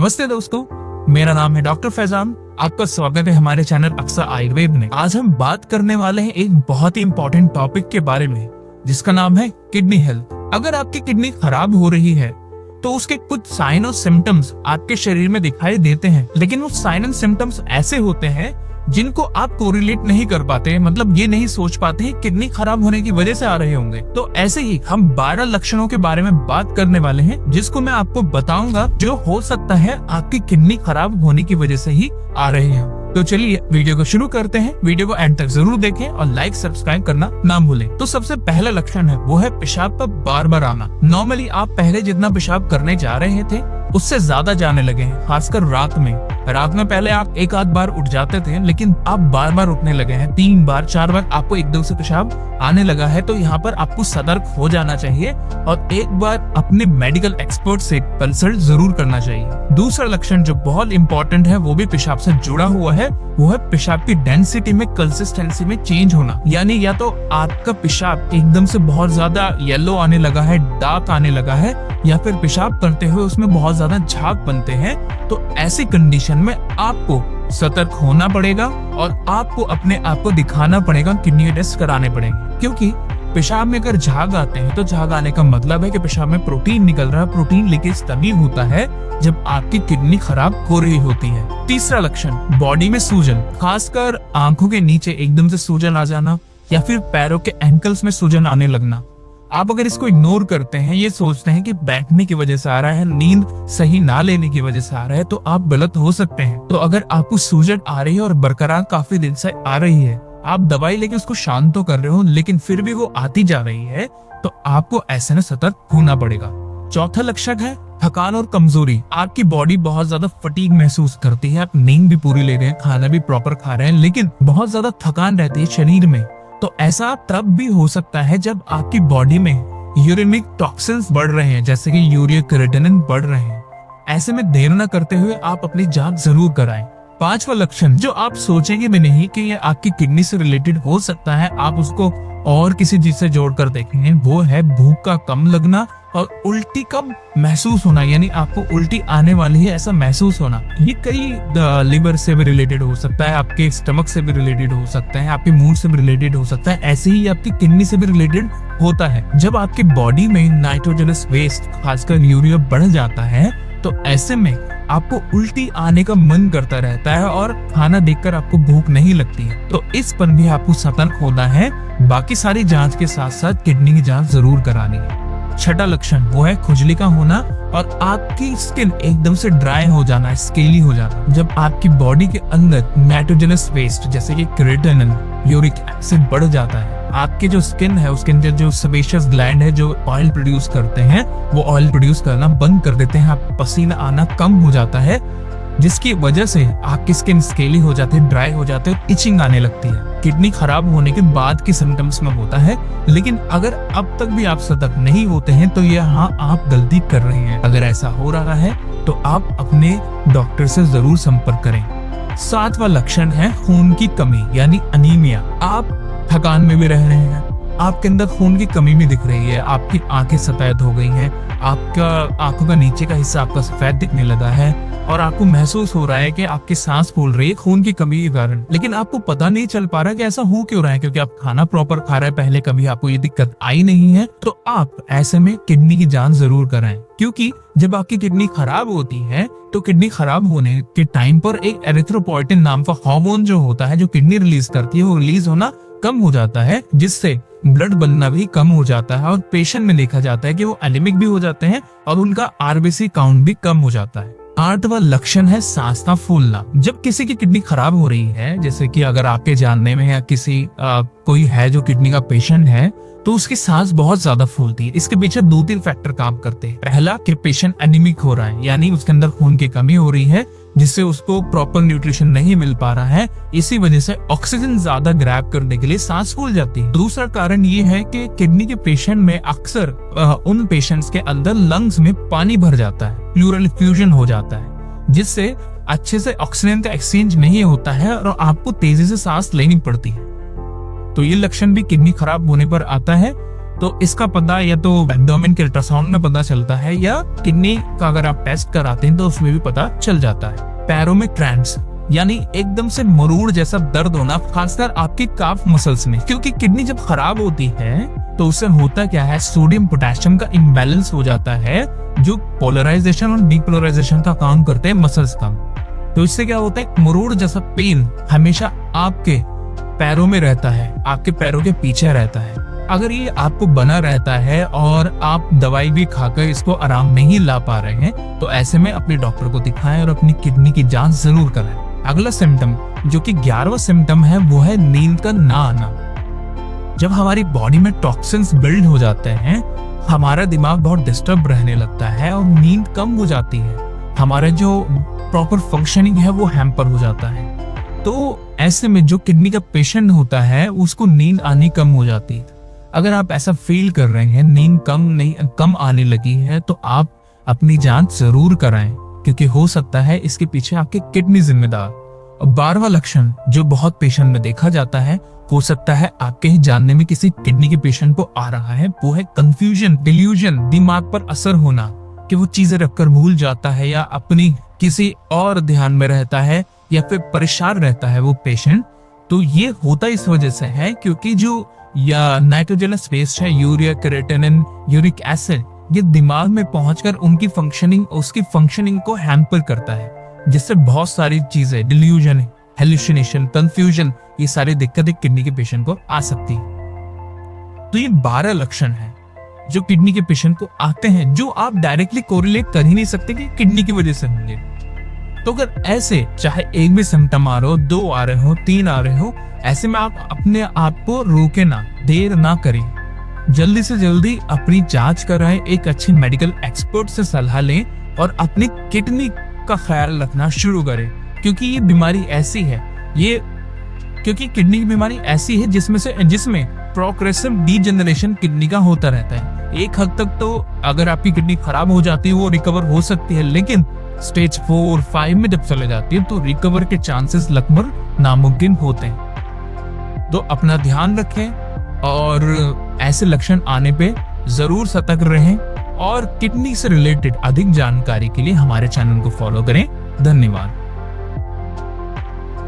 नमस्ते दोस्तों, मेरा नाम है डॉक्टर फैजान। आपका स्वागत है हमारे चैनल अक्सर आयुर्वेद में। आज हम बात करने वाले हैं एक बहुत ही इम्पोर्टेंट टॉपिक के बारे में, जिसका नाम है किडनी हेल्थ। अगर आपकी किडनी खराब हो रही है तो उसके कुछ साइन और सिम्टम्स आपके शरीर में दिखाई देते हैं, लेकिन वो साइन एंड सिम्टम्स ऐसे होते हैं जिनको आप कोरिलेट नहीं कर पाते, मतलब ये नहीं सोच पाते हैं किडनी खराब होने की वजह से आ रहे होंगे। तो ऐसे ही हम 12 लक्षणों के बारे में बात करने वाले हैं, जिसको मैं आपको बताऊंगा जो हो सकता है आपकी किडनी खराब होने की वजह से ही आ रहे हैं। तो चलिए वीडियो को शुरू करते हैं। वीडियो को एंड तक जरूर देखें और लाइक सब्सक्राइब करना ना भूलें। तो सबसे पहला लक्षण है वो है पेशाब का बार बार आना। नॉर्मली आप पहले जितना पेशाब करने जा रहे थे उससे ज्यादा जाने लगे हैं, खासकर रात में। रात में पहले आप एक आध बार उठ जाते थे, लेकिन आप बार बार उठने लगे हैं। 3 बार 4 बार आपको एकदम से पेशाब आने लगा है। तो यहाँ पर आपको सतर्क हो जाना चाहिए और एक बार अपने मेडिकल एक्सपर्ट से कंसल्ट जरूर करना चाहिए। दूसरा लक्षण जो बहुत इंपॉर्टेंट है वो भी पेशाब से जुड़ा हुआ है, वो है पेशाब की डेंसिटी में, कंसिस्टेंसी में चेंज होना। यानी या तो आपका पेशाब एकदम से बहुत ज्यादा येलो आने लगा है, डार्क आने लगा है, या फिर पेशाब करते हुए उसमें बहुत ज्यादा झाग बनते हैं। तो ऐसी कंडीशन में आपको सतर्क होना पड़ेगा और आपको अपने आप को दिखाना पड़ेगा, किडनी टेस्ट कराने पड़ेंगे। क्योंकि पेशाब में अगर झाग आते हैं तो झाग आने का मतलब है कि पेशाब में प्रोटीन निकल रहा है। प्रोटीन लीकेज तभी होता है जब आपकी किडनी खराब हो रही होती है। तीसरा लक्षण, बॉडी में सूजन, खासकर आंखों के नीचे एकदम से सूजन आ जाना या फिर पैरों के एंकल्स में सूजन आने लगना। आप अगर इसको इग्नोर करते हैं, ये सोचते हैं कि बैठने की वजह से आ रहा है, नींद सही ना लेने की वजह से आ रहा है, तो आप गलत हो सकते हैं। तो अगर आपको सूजन आ रही है और बरकरार काफी दिन से आ रही है, आप दवाई लेके उसको शांत तो कर रहे हो, लेकिन फिर भी वो आती जा रही है, तो आपको ऐसे में सतर्क होना पड़ेगा। चौथा लक्षण है थकान और कमजोरी। आपकी बॉडी बहुत ज्यादा फटीग महसूस करती है। आप नींद भी पूरी ले रहे हैं, खाना भी प्रॉपर खा रहे हैं, लेकिन बहुत ज्यादा थकान रहती है शरीर में। तो ऐसा तब भी हो सकता है जब आपकी बॉडी में यूरिनिक टॉक्सिन्स बढ़ रहे हैं, जैसे कि यूरिया क्रिएटिनिन बढ़ रहे हैं। ऐसे में देर न करते हुए आप अपनी जांच जरूर कराएं। पांचवा लक्षण जो आप सोचेंगे भी नहीं कि ये आपकी किडनी से रिलेटेड हो सकता है, आप उसको और किसी चीज से जोड़कर देखेंगे, वो है भूख का कम लगना और उल्टी कम महसूस होना। यानी आपको उल्टी आने वाली है ऐसा महसूस होना। ये कई लिवर से भी रिलेटेड हो सकता है, आपके स्टमक से भी रिलेटेड हो सकता है, आपके मूड से भी रिलेटेड हो सकता है, ऐसे ही आपकी किडनी से भी रिलेटेड होता है। जब आपकी बॉडी में नाइट्रोजनस वेस्ट, खासकर यूरिया बढ़ जाता है, तो ऐसे में आपको उल्टी आने का मन करता रहता है और खाना देखकर आपको भूख नहीं लगती है। तो इस पर भी आपको सतर्क होना है। बाकी सारी जांच के साथ साथ किडनी की जांच जरूर करानी है। छठा लक्षण वो है खुजली का होना और आपकी स्किन एकदम से ड्राई हो जाना, स्केली हो जाना। जब आपकी बॉडी के अंदर नाइट्रोजनस वेस्ट जैसे कि क्रिएटिनिन, यूरिक एसिड बढ़ जाता है, आपके जो स्किन है, उसके अंदर जो सेबेशियस ग्लैंड है जो ऑयल प्रोड्यूस करते हैं, वो ऑयल प्रोड्यूस करना बंद कर देते हैं। आप पसीना आना कम हो जाता है, जिसकी वजह से आपकी स्किन स्केली हो जाती है, ड्राई हो जाती है, इचिंग आने लगती है। किडनी खराब होने के बाद की सिम्टम्स में होता है, लेकिन अगर अब तक भी आप सतर्क नहीं होते हैं तो यहाँ आप गलती कर रहे हैं। अगर ऐसा हो रहा है तो आप अपने डॉक्टर से जरूर संपर्क करें। 7वां लक्षण है खून की कमी यानी अनीमिया। आप थकान में भी रह रहे हैं, आपके अंदर खून की कमी भी दिख रही है, आपकी आंखें सफेद हो गई हैं, आपका आंखों का नीचे का हिस्सा आपका सफेद दिखने लगा है और आपको महसूस हो रहा है कि आपकी सांस फूल रही है खून की कमी के कारण, लेकिन आपको पता नहीं चल पा रहा कि ऐसा हो क्यों रहा है, क्योंकि आप खाना प्रॉपर खा रहे हैं, पहले कभी आपको ये दिक्कत आई नहीं है। तो आप ऐसे में किडनी की जांच जरूर कराएं, क्योंकि जब आपकी किडनी खराब होती है तो किडनी खराब होने के टाइम पर एक एरिथ्रोपोइटिन नाम का हार्मोन जो होता है, जो किडनी रिलीज करती है, वो रिलीज होना कम हो जाता है, जिससे ब्लड बनना भी कम हो जाता है और पेशेंट में देखा जाता है कि वो एनीमिक भी हो जाते हैं और उनका आरबीसी काउंट भी कम हो जाता है। 8वां लक्षण है सांस का फूलना। जब किसी की किडनी खराब हो रही है, जैसे कि अगर आपके जानने में या किसी कोई है जो किडनी का पेशेंट है, तो उसकी सांस बहुत ज्यादा फूलती है। इसके पीछे 2-3 फैक्टर काम करते हैं। पहला कि पेशेंट एनीमिक हो रहा है, यानी उसके अंदर खून की कमी हो रही है, जिससे उसको प्रॉपर न्यूट्रिशन नहीं मिल पा रहा है, इसी वजह से ऑक्सीजन ज्यादा ग्रैब करने के लिए सांस फूल जाती है। दूसरा कारण ये है कि किडनी के पेशेंट में अक्सर उन पेशेंट्स के अंदर लंग्स में पानी भर जाता है, प्लूरल इफ्यूजन हो जाता है, जिससे अच्छे से ऑक्सीजन का एक्सचेंज नहीं होता है और आपको तेजी से सांस लेनी पड़ती है। तो ये लक्षण भी किडनी खराब होने पर आता है। तो इसका पता या तो एब्डोमेन के अल्ट्रासाउंड में पता चलता है या किडनी का अगर आप टेस्ट कराते हैं तो उसमें भी पता चल जाता है। पैरों में क्रैम्प्स यानी एकदम से मरोड़ जैसा दर्द होना, खासकर आपकी काफ मसल्स में, क्योंकि किडनी जब खराब होती है तो उससे होता क्या है, सोडियम पोटेशियम का इम्बैलेंस हो जाता है, जो पोलराइजेशन और डीपोलराइजेशन का काम करते हैं मसल्स का। तो इससे क्या होता है, मरोड़ जैसा पेन हमेशा आपके पैरों में रहता है, आपके पैरों के पीछे रहता है। अगर ये आपको बना रहता है और आप दवाई भी खाकर इसको आराम नहीं ला पा रहे हैं तो ऐसे में अपने डॉक्टर को दिखाएं और अपनी किडनी की जांच जरूर कराएं। अगला सिम्टम जो कि 11वां सिम्टम है वो है नींद का ना आना। जब हमारी बॉडी में टॉक्सिन्स बिल्ड हो जाते हैं, हमारा दिमाग बहुत डिस्टर्ब रहने लगता है और नींद कम हो जाती है, हमारा जो प्रॉपर फंक्शनिंग है वो हैम्पर हो जाता है। तो ऐसे में जो किडनी का पेशेंट होता है उसको नींद आनी कम हो जाती है। अगर आप ऐसा फील कर रहे हैं, नींद कम आने लगी है, तो आप अपनी जांच जरूर कराएं, क्योंकि हो सकता है इसके पीछे आपकी किडनी जिम्मेदार। और 12वां लक्षण जो बहुत पेशेंट में देखा जाता है, हो सकता है आपके ही जानने में किसी किडनी के पेशेंट को आ रहा है, वो है कंफ्यूजन, डिल्यूजन, दिमाग पर असर होना, कि वो चीजें रखकर भूल जाता है या अपनी किसी और ध्यान में रहता है या फिर परेशान रहता है वो पेशेंट। तो ये होता इस वजह से है क्योंकि जो या नाइट्रोजनस वेस्ट है, यूरिया, क्रेटिनिन, यूरिक एसिड, ये दिमाग में पहुंचकर उसकी फंक्शनिंग को हैम्पर करता है, जिससे बहुत सारी चीजें, डिल्यूजन, हेलुसिनेशन, कंफ्यूजन, ये सारी दिक्कतें किडनी के पेशेंट को आ सकती है। तो ये 12 लक्षण हैं जो किडनी के पेशेंट को आते हैं, जो आप डायरेक्टली कोरिलेट कर ही नहीं सकते कि किडनी की वजह से होंगे। तो अगर ऐसे चाहे एक भी सिम्टम आ रहे हो, 2 आ रहे हो, 3 आ रहे हो, ऐसे में आप अपने आप को रोके ना, देर ना करें, जल्दी से जल्दी अपनी जांच कराएं, एक अच्छे मेडिकल एक्सपर्ट से सलाह लें और अपनी किडनी का ख्याल रखना शुरू करें, क्योंकि ये बीमारी ऐसी है, क्योंकि किडनी की बीमारी ऐसी है जिसमें प्रोग्रेसिव डीजेनरेशन किडनी का होता रहता है। एक हद तक तो अगर आपकी किडनी खराब हो जाती है वो रिकवर हो सकती है, लेकिन स्टेज 4, 5 में जब चले जाती है तो रिकवर के चांसेस लगभग नामुमकिन होते हैं। तो अपना ध्यान रखें और ऐसे लक्षण आने पे जरूर सतर्क रहें, और किडनी से रिलेटेड अधिक जानकारी के लिए हमारे चैनल को फॉलो करें। धन्यवाद।